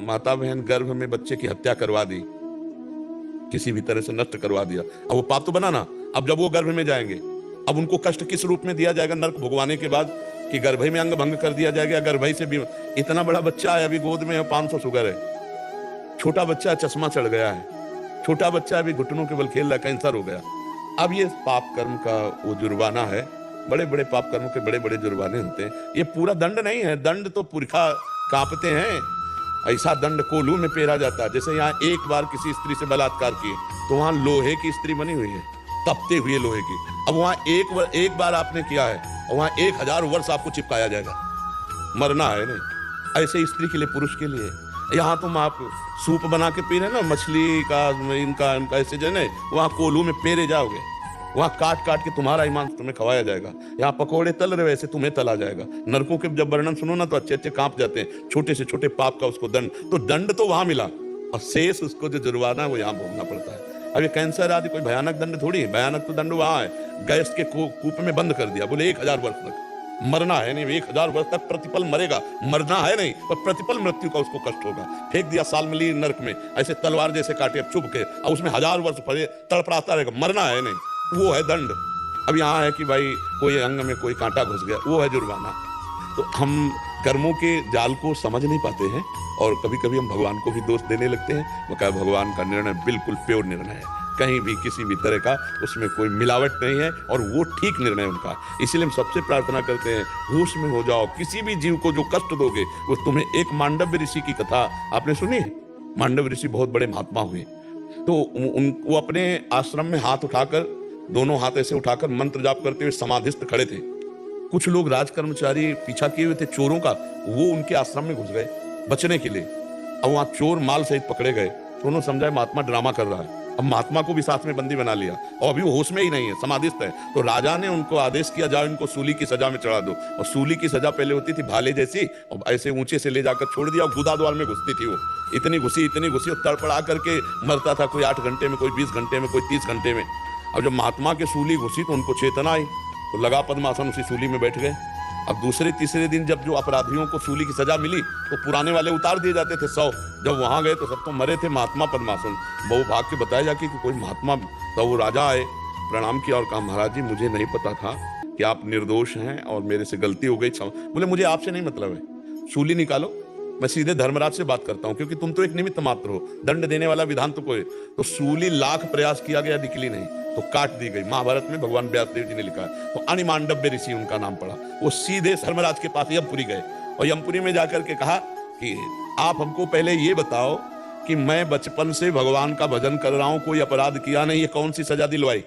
माता बहन गर्भ में बच्चे की हत्या करवा दी, किसी भी तरह से नष्ट करवा दिया, अब वो पाप तो बना ना। अब जब वो गर्भ में जाएंगे, अब उनको कष्ट किस रूप में दिया जाएगा नरक भुगवाने के बाद, कि गर्भ में अंग भंग कर दिया जाएगा, गर्भ से भी। इतना बड़ा बच्चा है, अभी गोद में है, 500 शुगर है, छोटा बच्चा चश्मा चढ़ गया है, छोटा बच्चा अभी घुटनों के बल खेल रहा है, कैंसर हो गया। अब ये पाप कर्म का वो जुर्माना है, बड़े बड़े पाप कर्मों के बड़े बड़े जुर्माने होते हैं। ये पूरा दंड नहीं है, दंड तो पुरखा कांपते हैं, ऐसा दंड कोल्हू में पेरा जाता है। जैसे यहाँ एक बार किसी स्त्री से बलात्कार किए तो वहां लोहे की स्त्री बनी हुई है, तपते हुए लोहे की। अब वहां एक बार आपने किया है और वहां 1000 वर्ष आपको चिपकाया जाएगा, मरना है नहीं। ऐसे स्त्री के लिए, पुरुष के लिए। यहाँ तुम आप सूप बना के पी रहे ना, मछली का इनका ऐसे जो है, वहां कोल्हू में पेरे जाओगे, वहां काट काट के तुम्हारा ईमान तुम्हें खवाया जाएगा। यहाँ पकोड़े तल रहे वैसे तुम्हें तला जाएगा। नरकों के जब वर्णन सुनो ना तो अच्छे अच्छे कांप जाते हैं, छोटे से छोटे पाप का उसको दंड। तो दंड तो वहां मिला और शेष उसको जो जुर्माना है वो यहाँ भोगना पड़ता है। अब ये कैंसर आदि कोई भयानक दंड थोड़ी है, भयानक तो दंड वहां है, गैस के कूप में बंद कर दिया, बोले 1000 वर्ष तक मरना है नहीं, 1000 वर्ष तक प्रतिपल मरेगा, मरना है नहीं पर प्रतिपल मृत्यु का उसको कष्ट होगा। फेंक दिया सालमली नरक में, ऐसे तलवार जैसे काटे चुभ के, और उसमें 1000 वर्ष पड़े तड़पड़ाता रहेगा, मरना है नहीं, वो है दंड। अब यहाँ है कि भाई कोई अंग में कोई कांटा घुस गया, वो है जुर्माना। तो हम कर्मों के जाल को समझ नहीं पाते हैं और कभी कभी हम भगवान को भी दोष देने लगते हैं। वो कहा भगवान का निर्णय बिल्कुल प्योर निर्णय है, कहीं भी किसी भी तरह का उसमें कोई मिलावट नहीं है और वो ठीक निर्णय उनका। इसीलिए हम सबसे प्रार्थना करते हैं, होश में हो जाओ। किसी भी जीव को जो कष्ट दोगे वो तुम्हें, एक मांडव्य ऋषि की कथा आपने सुनी है? मांडव्य ऋषि बहुत बड़े महात्मा हुए, तो वो अपने आश्रम में हाथ उठाकर, दोनों हाथ ऐसे उठाकर मंत्र जाप करते हुए समाधिस्थ खड़े थे। कुछ लोग राज कर्मचारी पीछा किए हुए थे चोरों का, वो उनके आश्रम में घुस गए बचने के लिए। अब वहां चोर माल सहित पकड़े गए तो उन्होंने समझा महात्मा ड्रामा कर रहा है। अब महात्मा को भी साथ में बंदी बना लिया और अभी वो होश में ही नहीं है, समाधिस्थ है। तो राजा ने उनको आदेश किया, जाओ इनको सूली की सजा में चढ़ा दो। और सूली की सजा पहले होती थी भाले जैसी, और ऐसे ऊंचे से ले जाकर छोड़ दिया और गुदा द्वार में घुसती थी वो। इतनी घुसी और तड़पड़ा करके मरता था, कोई 8 घंटे में, कोई 20 घंटे में, कोई 30 घंटे में। अब जब महात्मा के सूली घुसी तो उनको चेतना आई, तो लगा पद्मासन, उसी सूली में बैठ गए। अब दूसरे तीसरे दिन जब जो अपराधियों को सूली की सजा मिली तो पुराने वाले उतार दिए जाते थे 100। जब वहां गए तो सब तो मरे थे, महात्मा पद्मासन। बहु भाग के बताया जाके कि कोई महात्मा, तो वो राजा आए, प्रणाम किया और कहा महाराज जी मुझे नहीं पता था कि आप निर्दोष हैं और मेरे से गलती हो गई, क्षमा। बोले मुझे आपसे नहीं मतलब है, सूली निकालो, मैं सीधे धर्मराज से बात करता हूं, क्योंकि तुम तो एक निमित्त मात्र हो, दंड देने वाला विधान तो कोई। तो सूली लाख प्रयास किया गया, निकली नहीं, तो काट दी गई। महाभारत में भगवान व्यासदेव जी ने लिखा है। तो अणिमांडव्य ऋषि उनका नाम पड़ा। वो सीधे धर्मराज के पास यमपुरी गए और यमपुरी में जाकर के कहा कि आप हमको पहले ये बताओ कि मैं बचपन से भगवान का भजन कर रहा हूं, कोई अपराध किया नहीं, ये कौन सी सजा दिलवाई?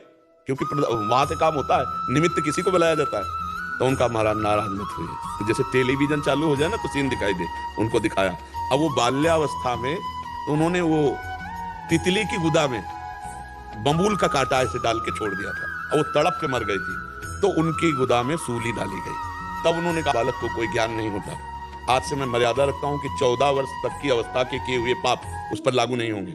क्योंकि वहां से काम होता है, निमित्त किसी को बुलाया जाता है। तो उनका महाराज नाराज मत हुए, तो जैसे टेलीविजन चालू हो जाए ना तो सीन दिखाई दे, उनको दिखाया। अब वो बाल्यावस्था में तो उन्होंने वो तितली की गुदा में बबूल का कांटा ऐसे डाल के छोड़ दिया था और वो तड़प के मर गई थी, तो उनकी गुदा में सूली डाली गई। तब उन्होंने कहा बालक को कोई ज्ञान नहीं होता, आज से मैं मर्यादा रखता हूं कि 14 वर्ष तक की अवस्था के किए हुए पाप उस पर लागू नहीं होंगे,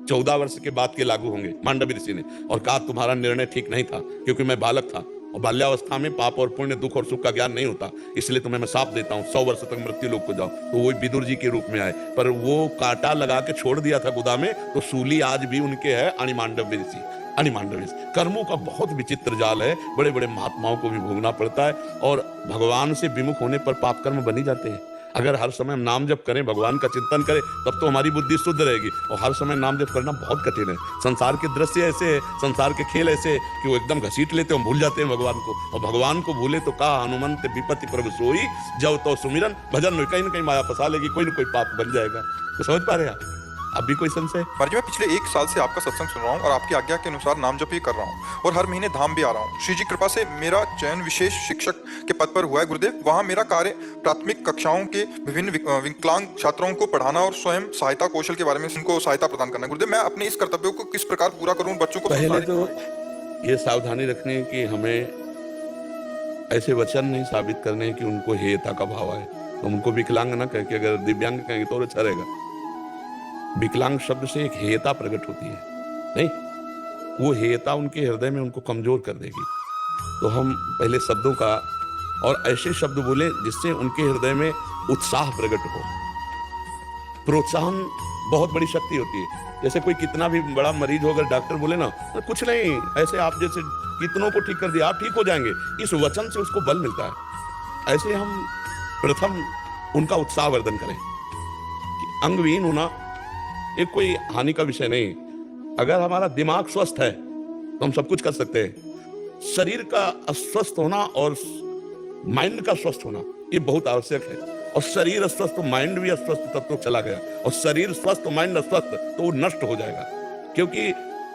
14 वर्ष के बाद के लागू होंगे। मांडव्य ऋषि ने और कहा तुम्हारा निर्णय ठीक नहीं था, क्योंकि मैं बालक था और बाल्यावस्था में पाप और पुण्य, दुख और सुख का ज्ञान नहीं होता, इसलिए तुम्हें मैं साफ देता हूं 100 वर्ष तक मृत्यु लोक को जाओ। तो वो विदुर जी के रूप में आए, पर वो कांटा लगा के छोड़ दिया था गुदा में, तो सूली आज भी उनके है। अणिमांडव्य ऋषि, अणिमांडव्य ऋषि। कर्मों का बहुत विचित्र जाल है, बड़े बड़े महात्माओं को भी भोगना पड़ता है और भगवान से विमुख होने पर पाप कर्म बनी जाते हैं। अगर हर समय हम नाम जप करें, भगवान का चिंतन करें, तब तो हमारी बुद्धि शुद्ध रहेगी। और हर समय नाम जप करना बहुत कठिन है। संसार के दृश्य ऐसे है, संसार के खेल ऐसे है कि वो एकदम घसीट लेते हैं, हम भूल जाते हैं भगवान को। और भगवान को भूले तो कहा हनुमंत विपत्ति प्रभु सोई, जब तो सुमिरन भजन में कहीं ना कहीं माया फंसा लेगी, कोई ना कोई पाप बन जाएगा। तो समझ पा रहे हैं? अब भी कोई संशय? महाराज मैं पिछले 1 साल से आपका सत्संग सुन रहा हूँ और आपकी आज्ञा के अनुसार नाम जप भी कर रहा हूँ और हर महीने धाम भी आ रहा हूँ। श्री जी कृपा से मेरा चयन विशेष शिक्षक के पद पर हुआ है गुरुदेव। वहाँ मेरा कार्य प्राथमिक कक्षाओं के विभिन्न विकलांग छात्रों को पढ़ाना और स्वयं सहायता कौशल के बारे में उनको सहायता प्रदान करना। गुरुदेव मैं अपने इस कर्तव्यों को किस प्रकार पूरा करूँ बच्चों को? पहले तो ये सावधानी रखनी है कि हमें ऐसे वचन नहीं साबित करने कि उनको हेयता का भाव है। तो उनको विकलांग ना कह के अगर दिव्यांग कहेंगे तो अच्छा रहेगा। विकलांग शब्द से एक हेयता प्रकट होती है, नहीं, वो हेयता उनके हृदय में उनको कमजोर कर देगी। तो हम पहले शब्दों का और ऐसे शब्द बोले जिससे उनके हृदय में उत्साह प्रकट हो। प्रोत्साहन बहुत बड़ी शक्ति होती है। जैसे कोई कितना भी बड़ा मरीज हो, अगर डॉक्टर बोले ना तो कुछ नहीं, ऐसे आप जैसे कितनों को ठीक कर दिया, आप ठीक हो जाएंगे, इस वचन से उसको बल मिलता है। ऐसे हम प्रथम उनका उत्साहवर्धन करें कि अंगविहीन होना एक कोई हानि का विषय नहीं। अगर हमारा दिमाग स्वस्थ है तो हम सब कुछ कर सकते हैं। शरीर का अस्वस्थ होना और माइंड का स्वस्थ होना ये बहुत आवश्यक है। और शरीर अस्वस्थ तो माइंड भी अस्वस्थ तब तो चला गया, और शरीर स्वस्थ तो माइंड अस्वस्थ तो वो नष्ट हो जाएगा। क्योंकि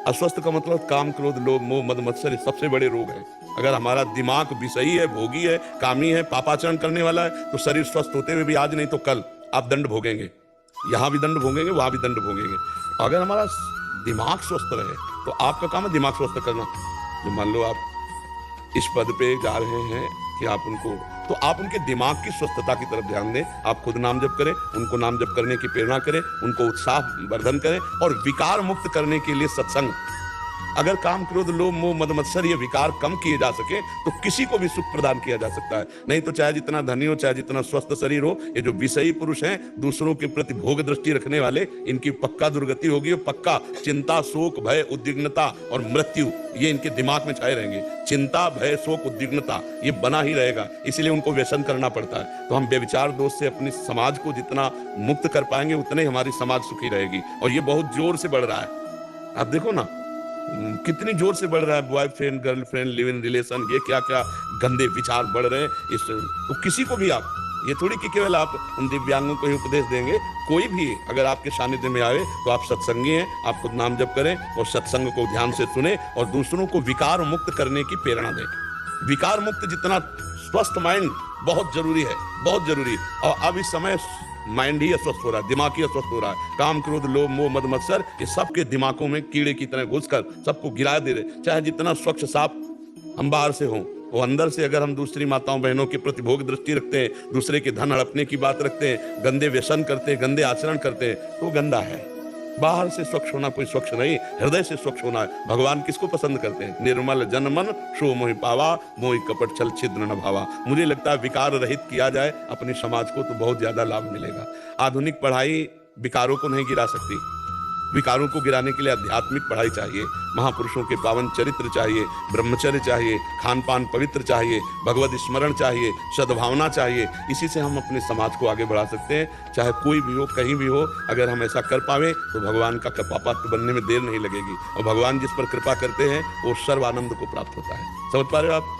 अस्वस्थ का मतलब काम, क्रोध, लोभ, मोह, मद, मत्सर सबसे बड़े रोग हैं। अगर हमारा दिमाग विषयी है, भोगी है, कामी है, पापाचरण करने वाला है, तो शरीर स्वस्थ होते हुए भी आज नहीं तो कल आप दंड भोगेंगे। यहाँ भी दंड भोगेंगे, वहां भी दंड भोगेंगे। अगर हमारा दिमाग स्वस्थ रहे तो आपका काम है दिमाग स्वस्थ करना। जो मान लो आप इस पद पे जा रहे हैं कि आप उनको, तो आप उनके दिमाग की स्वस्थता की तरफ ध्यान दें। आप खुद नाम जप करें, उनको नाम जप करने की प्रेरणा करें, उनको उत्साह वर्धन करें, और विकार मुक्त करने के लिए सत्संग। अगर काम, क्रोध, लोभ, मोह, मद, मत्सर ये विकार कम किए जा सके तो किसी को भी सुख प्रदान किया जा सकता है। नहीं तो चाहे जितना धनी हो, चाहे जितना स्वस्थ शरीर हो, ये जो विषयी पुरुष हैं, दूसरों के प्रति भोग दृष्टि रखने वाले, इनकी पक्का दुर्गति होगी। और पक्का चिंता, शोक, भय, उद्विग्नता और मृत्यु ये इनके दिमाग में छाए रहेंगे। चिंता, भय, शोक, उद्विग्नता ये बना ही रहेगा, इसलिए उनको व्यसन करना पड़ता है। तो हम व्यभिचार दोष से अपने समाज को जितना मुक्त कर पाएंगे उतने हमारी समाज सुखी रहेगी। और ये बहुत जोर से बढ़ रहा है। आप देखो ना कितनी जोर से बढ़ रहा है, boyfriend, girlfriend, live in relation, ये क्या क्या गंदे विचार बढ़ रहे हैं। इस तो किसी को भी आप, ये थोड़ी कि केवल आप उन दिव्यांगों को ही उपदेश देंगे, कोई भी अगर आपके सानिध्य में आए तो आप सत्संगी हैं, आप खुद नाम जप करें और सत्संग को ध्यान से सुने और दूसरों को विकार मुक्त करने की प्रेरणा दें। विकार मुक्त जितना स्वस्थ माइंड बहुत जरूरी है, बहुत जरूरी। और अब इस समय माइंड ही अस्वस्थ हो रहा है, दिमाग ही अस्वस्थ हो रहा है। काम, क्रोध, लोभ, मोह, मद, मत्सर ये सबके दिमागों में कीड़े की तरह घुसकर सबको गिरा दे रहे। चाहे जितना स्वच्छ साफ हम बाहर से हों, वो अंदर से अगर हम दूसरी माताओं बहनों के प्रति भोग दृष्टि रखते हैं, दूसरे के धन हड़पने की बात रखते हैं, गंदे व्यसन करते हैं, गंदे आचरण करते हैं, तो गंदा है। बाहर से स्वच्छ होना कोई स्वच्छ नहीं, हृदय से स्वच्छ होना है। भगवान किसको पसंद करते हैं? निर्मल जन मन शो मोहि पावा, मोहि कपट छल छिद्र न भावा। मुझे लगता है विकार रहित किया जाए अपने समाज को तो बहुत ज्यादा लाभ मिलेगा। आधुनिक पढ़ाई विकारों को नहीं गिरा सकती। विकारों को गिराने के लिए आध्यात्मिक पढ़ाई चाहिए, महापुरुषों के पावन चरित्र चाहिए, ब्रह्मचर्य चाहिए, खान पान पवित्र चाहिए, भगवत स्मरण चाहिए, सद्भावना चाहिए। इसी से हम अपने समाज को आगे बढ़ा सकते हैं। चाहे कोई भी हो, कहीं भी हो, अगर हम ऐसा कर पावे तो भगवान का कृपापात्र बनने में देर नहीं लगेगी। और भगवान जिस पर कृपा करते हैं वो सर्व आनंद को प्राप्त होता है। समझ पा रहे हो आप?